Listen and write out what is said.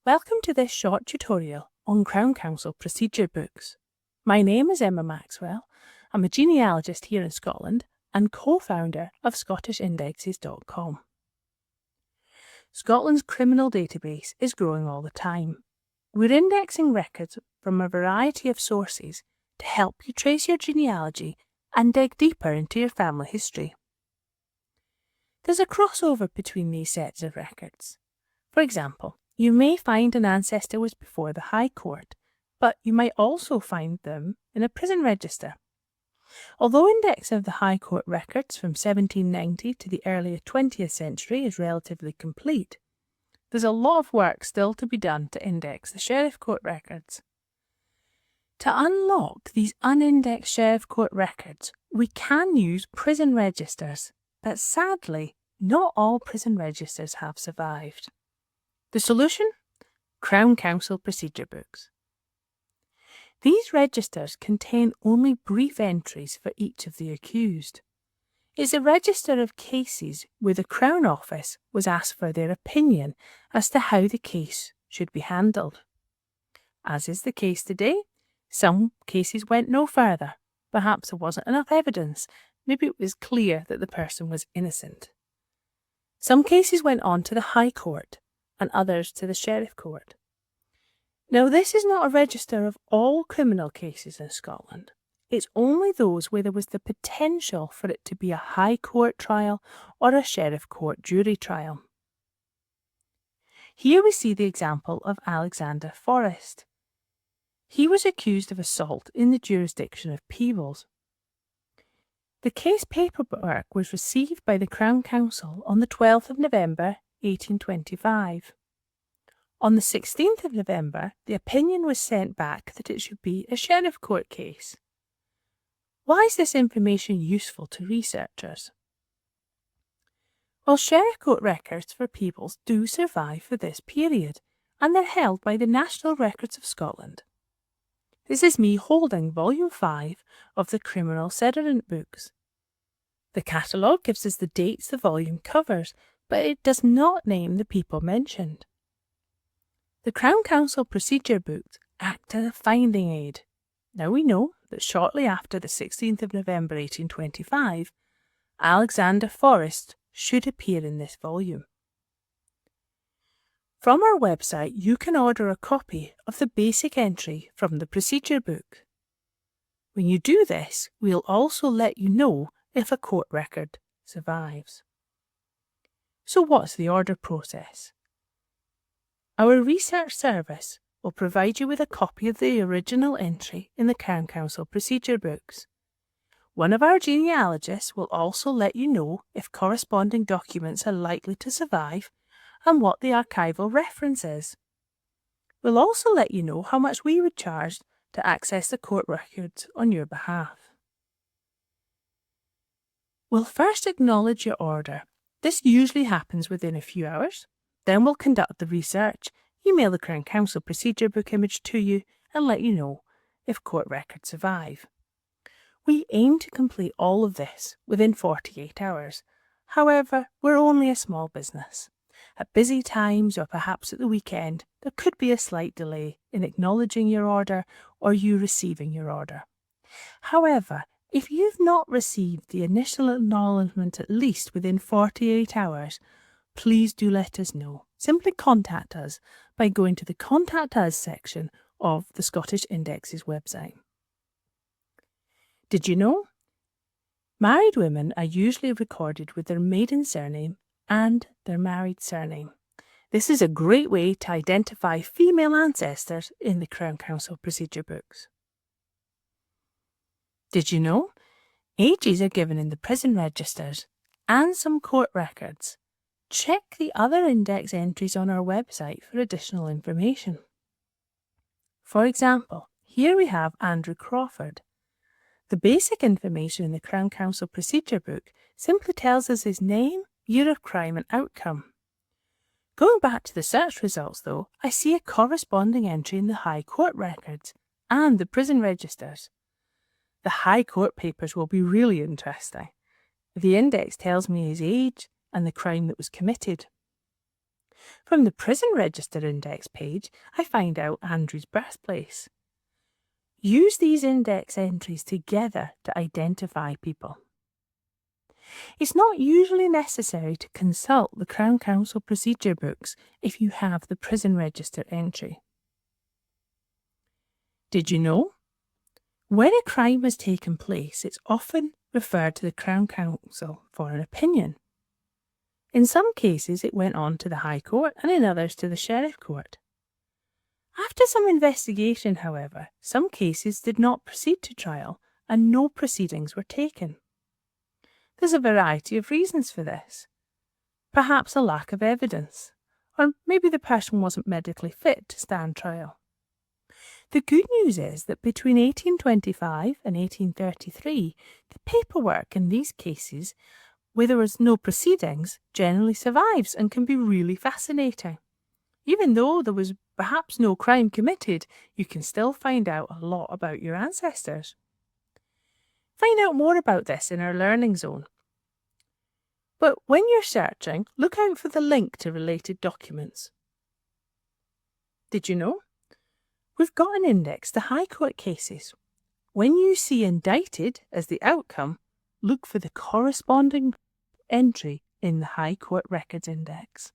Welcome to this short tutorial on Crown Counsel Procedure Books. My name is Emma Maxwell. I'm a genealogist here in Scotland and co-founder of ScottishIndexes.com. Scotland's criminal database is growing all the time. We're indexing records from a variety of sources to help you trace your genealogy and dig deeper into your family history. There's a crossover between these sets of records. For example, you may find an ancestor was before the High Court, but you might also find them in a prison register. Although index of the High Court records from 1790 to the early 20th century is relatively complete, there's a lot of work still to be done to index the Sheriff Court records. To unlock these unindexed Sheriff Court records, we can use prison registers, but sadly, not all prison registers have survived. The solution? Crown Counsel Procedure Books. These registers contain only brief entries for each of the accused. It's a register of cases where the Crown Office was asked for their opinion as to how the case should be handled. As is the case today, some cases went no further. Perhaps there wasn't enough evidence. Maybe it was clear that the person was innocent. Some cases went on to the High Court and others to the Sheriff Court. Now, this is not a register of all criminal cases in Scotland. It's only those where there was the potential for it to be a High Court trial or a Sheriff Court jury trial. Here we see the example of Alexander Forrest. He was accused of assault in the jurisdiction of Peebles. The case paperwork was received by the Crown Counsel on the 12th of November 1825. On the 16th of November, the opinion was sent back that it should be a Sheriff Court case. Why is this information useful to researchers? Well, Sheriff Court records for Peebles do survive for this period, and they're held by the National Records of Scotland. This is me holding Volume 5 of the Criminal Settlement Books. The catalogue gives us the dates the volume covers, but it does not name the people mentioned. The Crown Counsel Procedure Books act as a finding aid. Now we know that shortly after the 16th of November 1825, Alexander Forrest should appear in this volume. From our website, you can order a copy of the basic entry from the procedure book. When you do this, we'll also let you know if a court record survives. So what's the order process? Our research service will provide you with a copy of the original entry in the Crown Counsel Procedure Books. One of our genealogists will also let you know if corresponding documents are likely to survive and what the archival reference is. We'll also let you know how much we would charge to access the court records on your behalf. We'll first acknowledge your order. This usually happens within a few hours. Then we'll conduct the research, email the Crown Counsel Procedure Book image to you and let you know if court records survive. We aim to complete all of this within 48 hours. However, we're only a small business. At busy times or perhaps at the weekend, there could be a slight delay in acknowledging your order or you receiving your order. However, if you've not received the initial acknowledgement at least within 48 hours, please do let us know. Simply contact us by going to the Contact Us section of the Scottish Indexes website. Did you know? Married women are usually recorded with their maiden surname and their married surname. This is a great way to identify female ancestors in the Crown Counsel Procedure Books. Did you know? Ages are given in the prison registers and some court records. Check the other index entries on our website for additional information. For example, here we have Andrew Crawford. The basic information in the Crown Counsel Procedure Book simply tells us his name, year of crime and outcome. Going back to the search results though, I see a corresponding entry in the High Court records and the prison registers. The High Court papers will be really interesting. The index tells me his age and the crime that was committed. From the Prison Register Index page, I find out Andrew's birthplace. Use these index entries together to identify people. It's not usually necessary to consult the Crown Counsel Procedure Books if you have the Prison Register entry. Did you know? When a crime has taken place, it's often referred to the Crown Counsel for an opinion. In some cases, it went on to the High Court and in others to the Sheriff Court. After some investigation, however, some cases did not proceed to trial and no proceedings were taken. There's a variety of reasons for this. Perhaps a lack of evidence, or maybe the person wasn't medically fit to stand trial. The good news is that between 1825 and 1833, the paperwork in these cases, where there was no proceedings, generally survives and can be really fascinating. Even though there was perhaps no crime committed, you can still find out a lot about your ancestors. Find out more about this in our Learning Zone. But when you're searching, look out for the link to related documents. Did you know? We've got an index to High Court cases. When you see indicted as the outcome, look for the corresponding entry in the High Court Records Index.